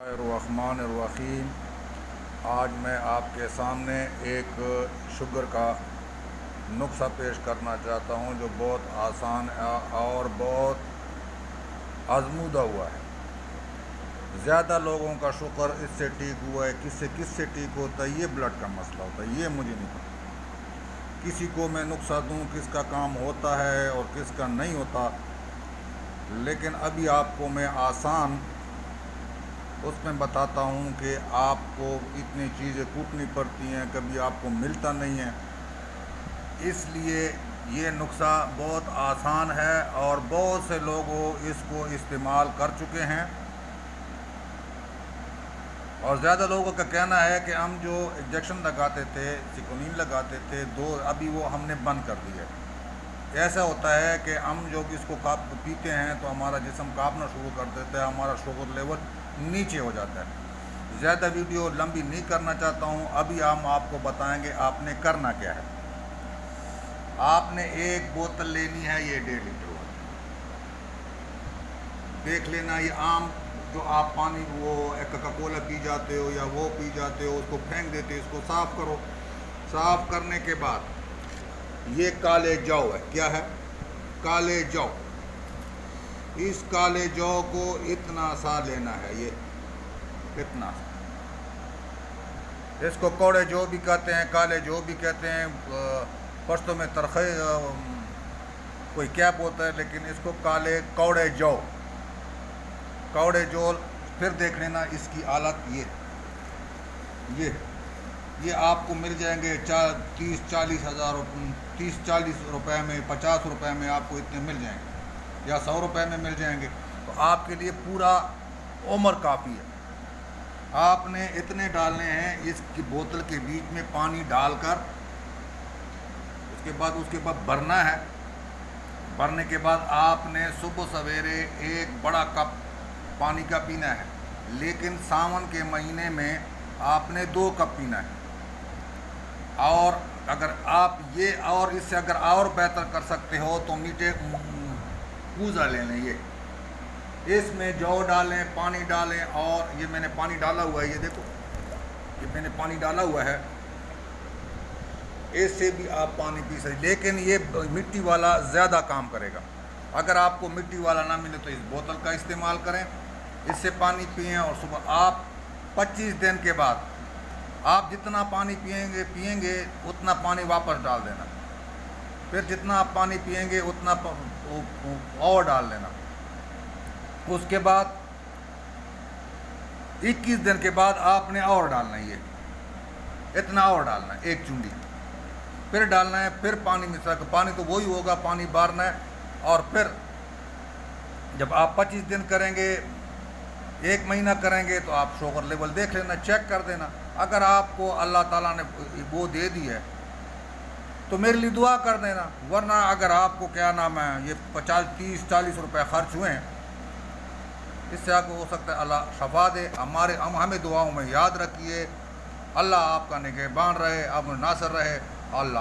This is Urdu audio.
الرحمن الرحیم۔ آج میں آپ کے سامنے ایک شوگر کا نسخہ پیش کرنا چاہتا ہوں جو بہت آسان اور بہت آزمودہ ہوا ہے۔ زیادہ لوگوں کا شوگر اس سے ٹھیک ہوا ہے۔ کس سے ٹھیک ہوتا ہے؟ یہ بلڈ کا مسئلہ ہوتا ہے، یہ مجھے نہیں پتا۔ کسی کو میں نسخہ دوں کس کا کام ہوتا ہے اور کس کا نہیں ہوتا، لیکن ابھی آپ کو میں آسان اس میں بتاتا ہوں کہ آپ کو اتنی چیزیں کوٹنی پڑتی ہیں، کبھی آپ کو ملتا نہیں ہے۔ اس لیے یہ نسخہ بہت آسان ہے اور بہت سے لوگ اس کو استعمال کر چکے ہیں، اور زیادہ لوگوں کا کہنا ہے کہ ہم جو انجیکشن لگاتے تھے، سیکونین لگاتے تھے ابھی وہ ہم نے بند کر دی ہے۔ ایسا ہوتا ہے کہ ہم جو اس کو پیتے ہیں تو ہمارا جسم کانپنا شروع کر دیتا ہے، ہمارا شوگر لیول نیچے ہو جاتا ہے۔ زیادہ ویڈیو لمبی نہیں کرنا چاہتا ہوں، ابھی ہم آپ کو بتائیں گے آپ نے کرنا کیا ہے۔ آپ نے ایک بوتل لینی ہے، یہ 1.5 لیٹر والی۔ دیکھ لینا، یہ عام جو آپ پانی وہ کوکا کولا پی جاتے ہو یا وہ پی جاتے ہو، اس کو پھینک دیتے ہو، اس کو صاف کرو۔ صاف کرنے کے بعد یہ کالے جو ہے، کیا ہے؟ کالے جو۔ اس کالے جو کو اتنا سا لینا ہے، یہ اتنا سا۔ اس کو کوڑے جو بھی کہتے ہیں، کالے جو بھی کہتے ہیں، پشتوں میں ترخے کوئی کیا بولتا ہے، لیکن اس کو کوڑے جو۔ پھر دیکھ لینا اس کی حالت، یہ آپ کو مل جائیں گے 30-40 روپے میں، 50 روپے میں آپ کو اتنے مل جائیں گے، یا 100 روپے میں مل جائیں گے، تو آپ کے لیے پورا عمر کافی ہے۔ آپ نے اتنے ڈالنے ہیں اس کی بوتل کے بیچ میں پانی ڈال کر، اس کے بعد بھرنا ہے۔ بھرنے کے بعد آپ نے صبح سویرے ایک بڑا کپ پانی کا پینا ہے، لیکن ساون کے مہینے میں آپ نے 2 کپ پینا ہے۔ اور اگر آپ اور اس سے اگر اور بہتر کر سکتے ہو تو میٹھے کوزہ لے لیں۔ اس میں جو ڈالیں، پانی ڈالیں، اور یہ میں نے پانی ڈالا ہوا ہے، یہ دیکھو، یہ میں نے پانی ڈالا ہوا ہے۔ اس سے بھی آپ پانی پی سکتے، لیکن یہ مٹی والا زیادہ کام کرے گا۔ اگر آپ کو مٹی والا نہ ملے تو اس بوتل کا استعمال کریں، اس سے پانی پئیں، اور صبح آپ 25 دن کے بعد آپ جتنا پانی پئیں گے اتنا پانی واپس ڈال دینا۔ پھر جتنا آپ پانی پئیں گے اتنا اور ڈال دینا۔ اس کے بعد 21 دن کے بعد آپ نے اور ڈالنا ہے، یہ اتنا اور ڈالنا ہے، 1 چونڈی پھر ڈالنا ہے۔ پھر پانی ملا کر، پانی تو وہی ہوگا، پانی بھرنا ہے، اور پھر جب آپ 25 دن کریں گے، 1 مہینہ کریں گے، تو آپ شوگر لیول دیکھ لینا، چیک کر دینا۔ اگر آپ کو اللہ تعالیٰ نے وہ دے دی ہے تو میرے لیے دعا کر دینا، ورنہ اگر آپ کو کیا نام ہے یہ 30-40 روپے خرچ ہوئے ہیں، اس سے آپ کو ہو سکتا ہے اللہ شفا دے۔ ہمیں دعاؤں میں یاد رکھیے۔ اللہ آپ کا نگہبان رہے، آپ ناصر رہے۔ اللہ